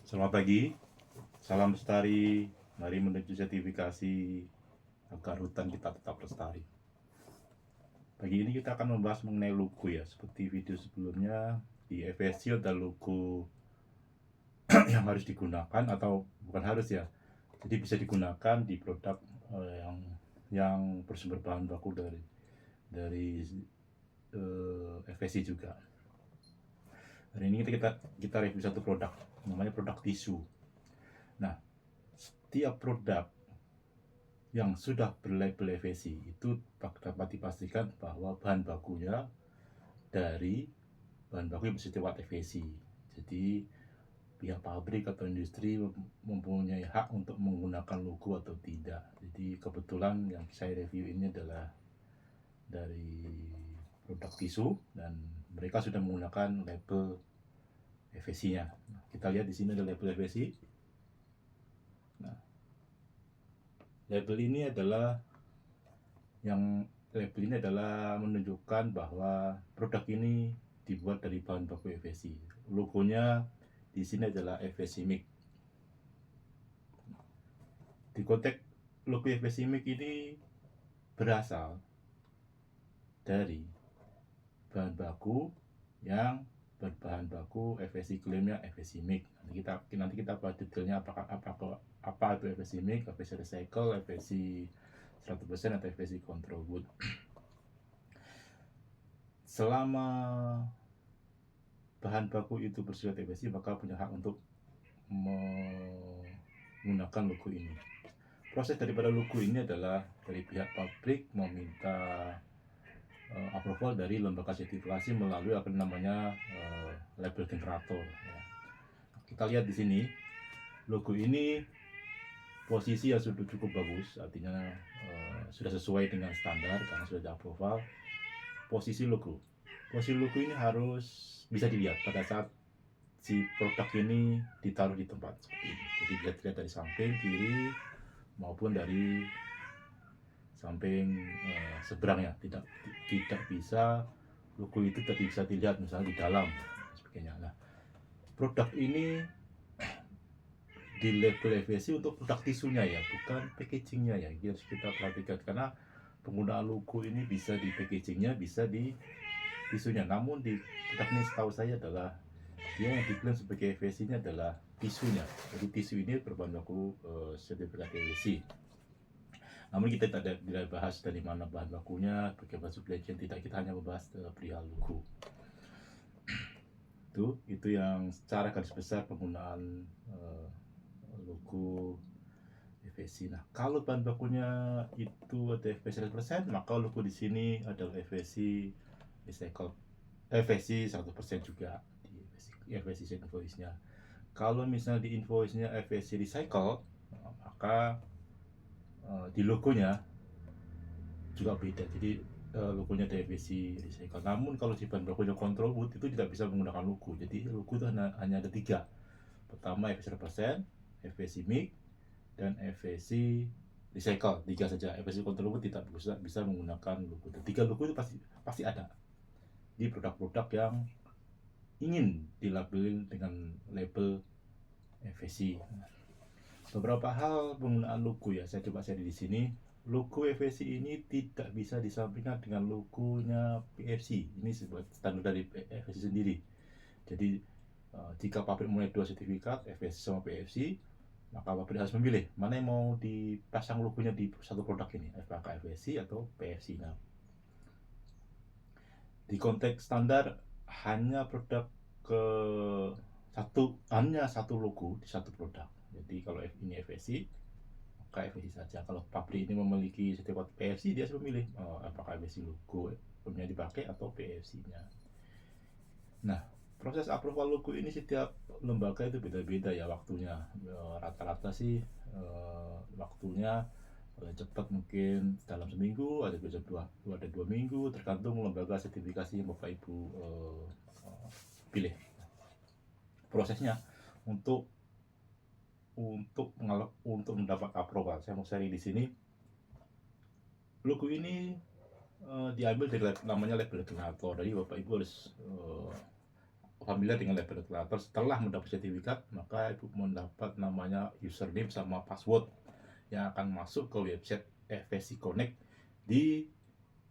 Selamat pagi, salam lestari. Mari menuju sertifikasi agar hutan kita tetap lestari. Pagi ini kita akan membahas mengenai logo ya. Seperti video sebelumnya, di FSC ada logo yang harus digunakan atau bukan harus ya. Jadi bisa digunakan di produk yang bersumber bahan baku dari FSC juga. Hari ini kita review satu produk, namanya produk tisu. Nah, setiap produk yang sudah berlabel FSC itu dapat dipastikan bahwa bahan bakunya dari bahan baku yang bersifat FSC. Jadi pihak pabrik atau industri mempunyai hak untuk menggunakan logo atau tidak. Jadi kebetulan yang saya review ini adalah dari produk tisu dan mereka sudah menggunakan label FSC-nya. Nah, kita lihat di sini ada label FSC. Nah, label ini adalah menunjukkan bahwa produk ini dibuat dari bahan baku FSC. Logonya di sini adalah FSC MIG. Di konteks logo FSC MIG ini berasal dari bahan baku yang berbahan baku FSC, klaimnya FSC MIG. Nanti kita bahas detailnya apa itu FSC MIG, FSC recycle, FSC 100% atau FSC control wood. Selama bahan baku itu bersifat FSC, maka punya hak untuk menggunakan logo ini. Proses daripada logo ini adalah dari pihak pabrik meminta approval dari lembaga sertifikasi melalui apa namanya label generator. Ya. Kita lihat di sini logo ini posisi yang sudah cukup bagus, artinya sudah sesuai dengan standar karena sudah di-approval. Posisi logo ini harus bisa dilihat pada saat si produk ini ditaruh di tempat seperti ini. Jadi bisa dilihat dari samping kiri maupun dari samping seberangnya. Tidak bisa logo itu tidak bisa dilihat misalnya di dalam sebagainya. Nah, produk ini di label FSC untuk produk tisunya ya, bukan packagingnya ya. Ini harus kita perhatikan karena penggunaan logo ini bisa di packagingnya, bisa di tisunya. Namun di produk ini setahu saya adalah dia yang diklaim sebagai FSC-nya adalah tisunya. Jadi tisu ini berbahan baku sertifikat FSC. Namun kita tidak bahas dari mana bahan bakunya, bagaimana supply chain, tidak, kita hanya membahas perihal logo. Itu yang secara garis besar penggunaan logo FSC. Nah, kalau bahan bakunya itu ada FSC 100%, maka logo di sini adalah FSC recycle, FSC 100% juga di FSC invoice-nya. Kalau misalnya di invoice-nya FSC recycle, maka di logonya juga beda. Jadi logonya dari FSC recycle. Namun kalau di bahan bakunya control wood itu tidak bisa menggunakan logo. Jadi logo itu hanya ada 3. Pertama FSC 100%, FSC MIG, dan FSC recycle. 3 saja. FSC control wood tidak bisa menggunakan logo. Dan 3 logo itu pasti ada di produk-produk yang ingin dilabelin dengan label FSC. Beberapa hal penggunaan logo ya, saya coba share di sini. Logo FSC ini tidak bisa disambungkan dengan logonya PFC. Ini sebuah standar dari FSC sendiri. Jadi jika pabrik mulai 2 sertifikat FSC sama PFC, maka pabrik harus memilih mana yang mau dipasang logonya di satu produk ini, apakah FSC atau PFC. Nah, di konteks standar hanya satu logo di satu produk. Jadi kalau ini FSC, maka FSC saja. Kalau pabrik ini memiliki sertifikat PFC, dia harus memilih apakah FSC logo yang dipakai atau PFC-nya. Nah, proses approval logo ini setiap lembaga itu beda-beda ya waktunya. Rata-rata sih waktunya cepat mungkin dalam seminggu, ada bisa 2 minggu, tergantung lembaga sertifikasi yang Bapak Ibu pilih. Prosesnya untuk mendapat approval, saya mau share di sini. Logo ini diambil dari namanya label generator. Jadi Bapak Ibu harus familiar dengan label kreator, setelah mendapat sertifikat, maka Ibu mendapat namanya username sama password yang akan masuk ke website FSC Connect di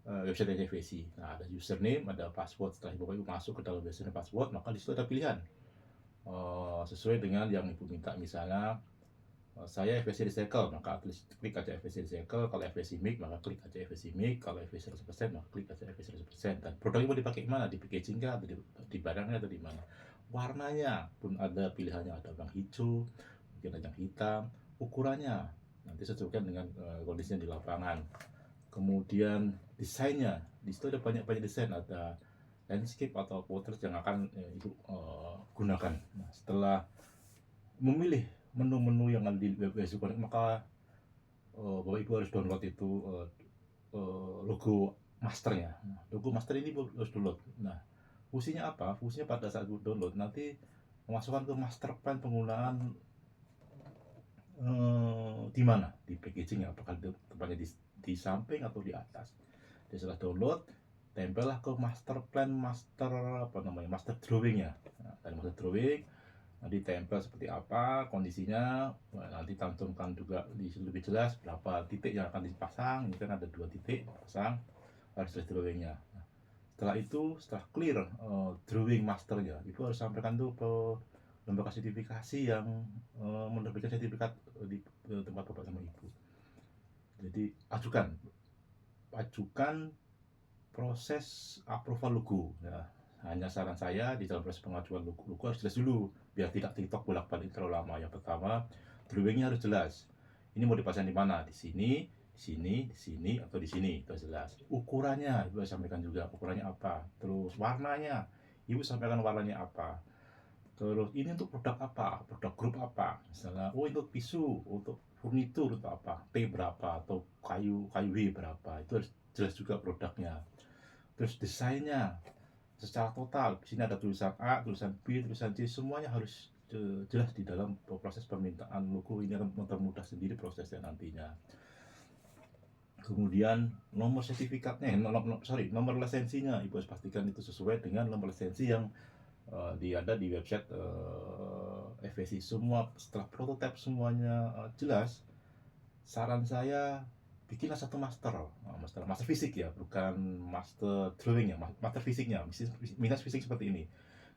website FSC. Nah, ada username, ada password. Setelah Ibu masuk ke dalam username password, maka di situ ada pilihan sesuai dengan yang Ibu minta. Misalnya saya FSC Recycle, maka klik aja FSC Recycle. Kalau FSC Make, maka klik aja FSC Make. Kalau FSC 100%, maka klik aja FSC 100%. Dan produknya mau dipakai mana? Di packaging kah, atau di barangnya, atau di mana? Warnanya pun ada pilihannya, ada yang hijau, mungkin ada yang hitam. Ukurannya nanti sesuaikan dengan kondisinya di lapangan. Kemudian desainnya, di situ ada banyak desain, ada landscape atau portrait yang akan Ibu gunakan. Nah, setelah memilih menu-menu yang ada di FSC Connect, maka Bapak Ibu harus download itu logo masternya. Nah, logo master ini harus download. Nah, fungsinya apa? Fungsinya pada saat Ibu download nanti memasukkan ke master plan penggunaan di mana? Di packaging, apakah tempatnya di samping atau di atas. Jadi setelah download, tempellah ke master plan, master drawing-nya. Nah, dari master drawing nanti tempel seperti apa kondisinya, nanti cantumkan juga di situ lebih jelas berapa titik yang akan dipasang. Ini kan ada 2 titik pasang garis drawingnya. Nah, setelah itu, setelah clear drawing masternya, Ibu harus sampaikan tuh ke lembaga sertifikasi yang menerbitkan sertifikat di tempat Bapak sama Ibu. Jadi ajukan proses approval logo. Nah, hanya saran saya di dalam proses pengajuan logo harus jelas dulu, biar tidak TikTok bolak-balik terlalu lama. Yang pertama, drawingnya harus jelas. Ini mau dipasang di mana? Di sini, di sini, di sini, atau di sini. Itu jelas. Ukurannya Ibu sampaikan juga, ukurannya apa. Terus warnanya, Ibu sampaikan warnanya apa. Terus ini untuk produk apa, produk grup apa. Misalnya, untuk tisu, untuk furnitur, untuk apa, P berapa, atau kayu W berapa. Itu harus jelas juga produknya. Terus desainnya secara total, di sini ada tulisan A, tulisan B, tulisan C, semuanya harus jelas di dalam proses permintaan logo. Ini akan mempermudah sendiri prosesnya nantinya. Kemudian nomor sertifikatnya, nomor lisensinya, Ibu harus pastikan itu sesuai dengan nomor lisensi yang ada di website FSC. Semua setelah prototipe semuanya jelas, saran saya bikinlah satu master fisik ya, bukan master drawing ya, master fisiknya. Minat fisik seperti ini.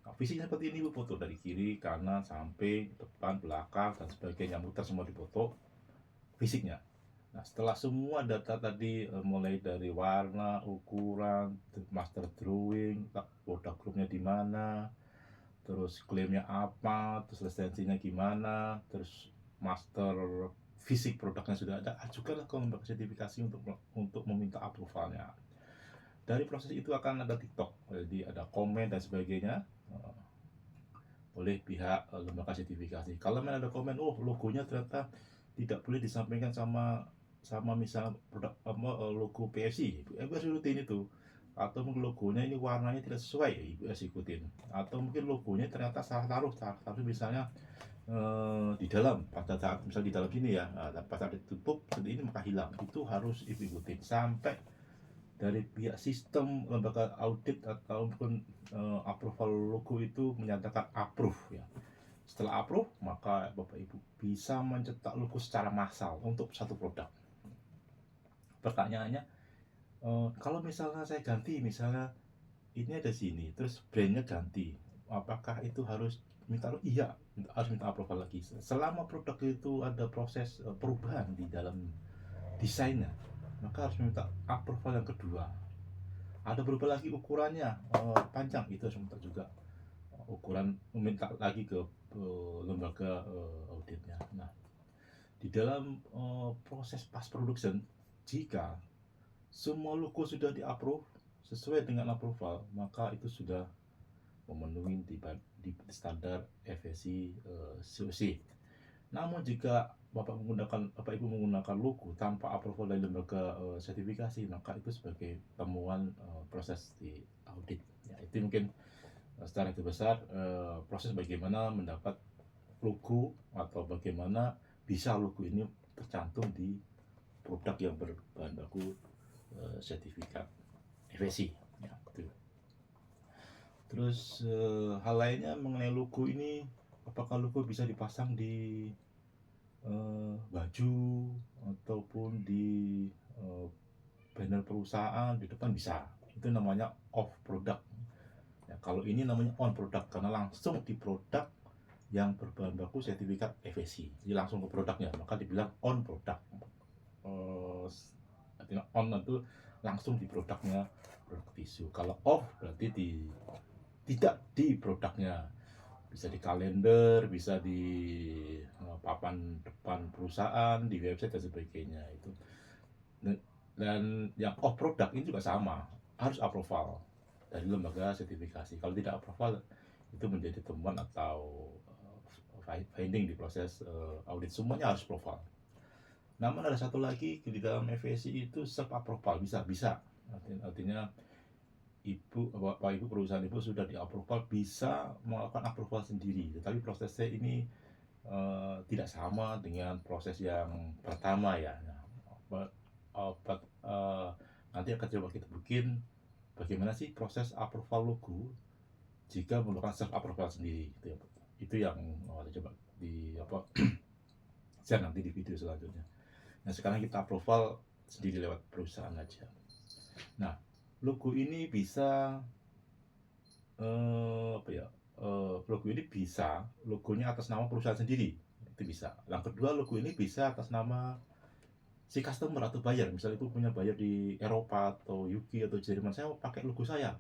Nah, fisiknya seperti ini, Bu, foto dari kiri, kanan, samping, depan, belakang, dan sebagainya, muter semua dipoto fisiknya. Nah, setelah semua data tadi, mulai dari warna, ukuran, master drawing, produk grupnya di mana, terus klaimnya apa, terus lisensinya gimana, terus master fisik produknya sudah ada, ajukanlah ke lembaga sertifikasi untuk meminta approvalnya. Dari proses itu akan ada TikTok, jadi ada komen dan sebagainya oleh pihak lembaga sertifikasi. Kalau memang ada komen, logonya ternyata tidak boleh disampaikan sama misalnya produk logo PSC, Ibu harus ikutin itu. Atau mungkin logonya ini warnanya tidak sesuai, Ibu harus ikutin. Atau mungkin logonya ternyata salah taruh misalnya di dalam, pada saat misalnya di dalam sini ya, pada saat ditutup seperti ini maka hilang. Itu harus Ibu ikutin sampai dari pihak sistem lembaga audit ataupun approval logo itu menyatakan approve ya. Setelah approve, maka Bapak Ibu bisa mencetak logo secara massal untuk satu produk. Pertanyaannya, kalau misalnya saya ganti, misalnya ini ada sini, terus brandnya ganti, apakah itu harus minta? Iya, harus minta approval lagi. Selama produk itu ada proses perubahan di dalam desainnya, maka harus minta approval yang kedua. Ada berubah lagi ukurannya, panjang, itu harus minta juga ukuran, meminta lagi ke lembaga auditnya. Nah, di dalam proses post production, jika semua logo sudah di-approve sesuai dengan approval, maka itu sudah memenuhi di standar FSC COC. Namun jika Bapak Ibu menggunakan logo tanpa approval dari lembaga sertifikasi, maka itu sebagai temuan proses di audit. Ya, itu mungkin secara besar proses bagaimana mendapat logo atau bagaimana bisa logo ini tercantum di produk yang berbahan baku sertifikat FSC. Ya, betul. Terus hal lainnya mengenai logo ini, apakah logo bisa dipasang di baju ataupun di eh, banner perusahaan di depan? Bisa. Itu namanya off product. Ya, kalau ini namanya on product karena langsung di produk yang berbahan baku sertifikat FSC. Jadi langsung ke produknya, maka dibilang on product. Artinya on itu langsung di produknya, produk tisu. Kalau off berarti tidak di produknya, bisa di kalender, bisa di papan depan perusahaan, di website dan sebagainya itu. Dan yang off product ini juga sama, harus approval dari lembaga sertifikasi. Kalau tidak approval, itu menjadi temuan atau finding di proses audit. Semuanya harus approval. Namun ada satu lagi di dalam FSC itu self approval, bisa. Artinya Bapak Ibu perusahaan Ibu sudah di approval, bisa melakukan approval sendiri. Tetapi prosesnya ini tidak sama dengan proses yang pertama ya. Nanti akan coba kita bikin bagaimana sih proses approval logo jika melakukan self approval sendiri. Itu yang coba di share nanti di video selanjutnya. Nah, sekarang kita approval sendiri lewat perusahaan aja. Nah, logo ini bisa logo ini bisa logonya atas nama perusahaan sendiri, itu bisa. Yang kedua, logo ini bisa atas nama si customer atau buyer. Misalnya itu punya buyer di Eropa atau UK atau Jerman, saya mau pakai logo saya,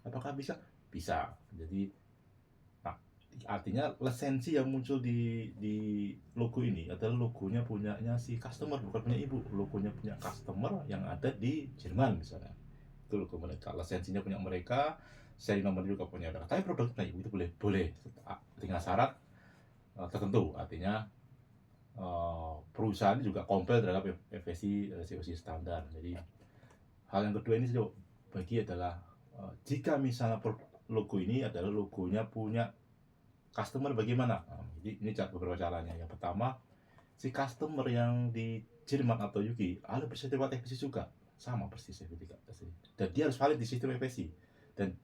apakah bisa? Bisa. Jadi artinya lisensi yang muncul di logo ini adalah logonya punyanya si customer, bukan punya ibu. Logonya punya customer yang ada di Jerman misalnya, itu logo mereka. Lisensinya punya mereka, seri nomor juga punya mereka. Tapi produknya ibu itu boleh dengan syarat tertentu. Artinya perusahaan juga comply terhadap FSC COC standar. Jadi hal yang kedua ini bagi adalah jika misalnya logo ini adalah logonya punya customer, bagaimana? Jadi ini beberapa caranya. Yang pertama, si customer yang di Jerman atau UK ada sertifikat FSC juga, sama persis sertifikat FSC, dan dia harus valid di sistem FSC. Dan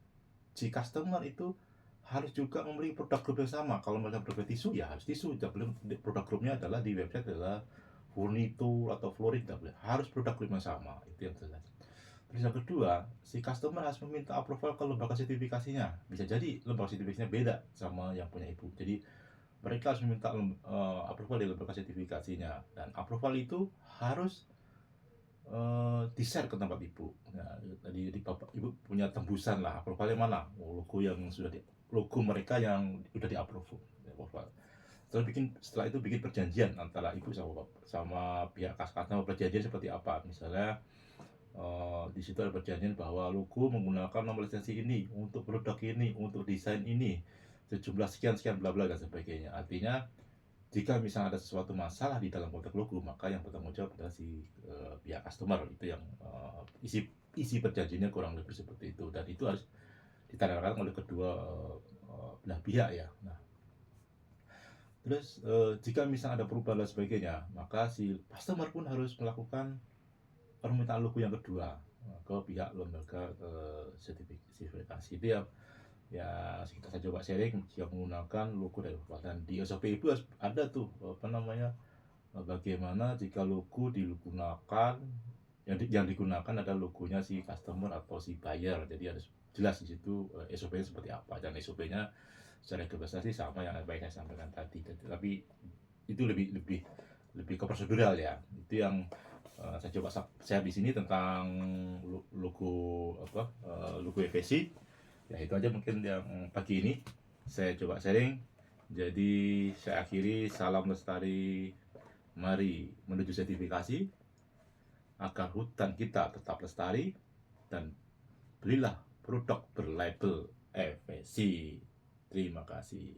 si customer itu harus juga memiliki produk grup yang sama. Kalau mereka produk tisu, ya harus tisu. Produk grupnya adalah di website adalah Furnitur atau Florid, harus produk grup yang sama. Itu yang jelas. Terus yang kedua, si customer harus meminta approval ke lembaga sertifikasinya. Bisa jadi lembaga sertifikasinya beda sama yang punya ibu. Jadi mereka harus meminta approval di lembaga sertifikasinya. Dan approval itu harus di-share ke tempat ibu. Nah, tadi bapak ibu punya tembusan lah, approvalnya mana? Logo yang sudah logo mereka yang sudah di-approve. Setelah itu bikin perjanjian antara ibu sama pihak customer. Perjanjian seperti apa? Misalnya di situ ada perjanjian bahwa logo menggunakan nomor lisensi ini untuk produk ini, untuk desain ini, sejumlah sekian bla bla dan sebagainya. Artinya jika misalnya ada sesuatu masalah di dalam konteks logo, maka yang bertanggung jawab adalah si pihak customer. Itu yang isi perjanjiannya kurang lebih seperti itu, dan itu harus ditandatangani oleh kedua belah pihak ya. Nah, terus jika misalnya ada perubahan dan sebagainya, maka si customer pun harus melakukan permintaan logo yang kedua ke pihak lembaga sertifikasi. Itu ya kita coba sharing yang menggunakan logo dari dan di SOP itu ada tuh bagaimana jika logo digunakan, yang digunakan ada logonya si customer atau si buyer. Jadi harus jelas di situ SOP-nya seperti apa, dan SOP-nya secara kebesaran sama yang saya sampaikan tadi. Tapi itu lebih ke prosedural ya. Itu yang saya coba share di sini tentang logo logo FSC. Ya itu aja mungkin yang pagi ini saya coba sharing. Jadi saya akhiri, salam lestari, mari menuju sertifikasi agar hutan kita tetap lestari, dan belilah produk berlabel FSC. Terima kasih.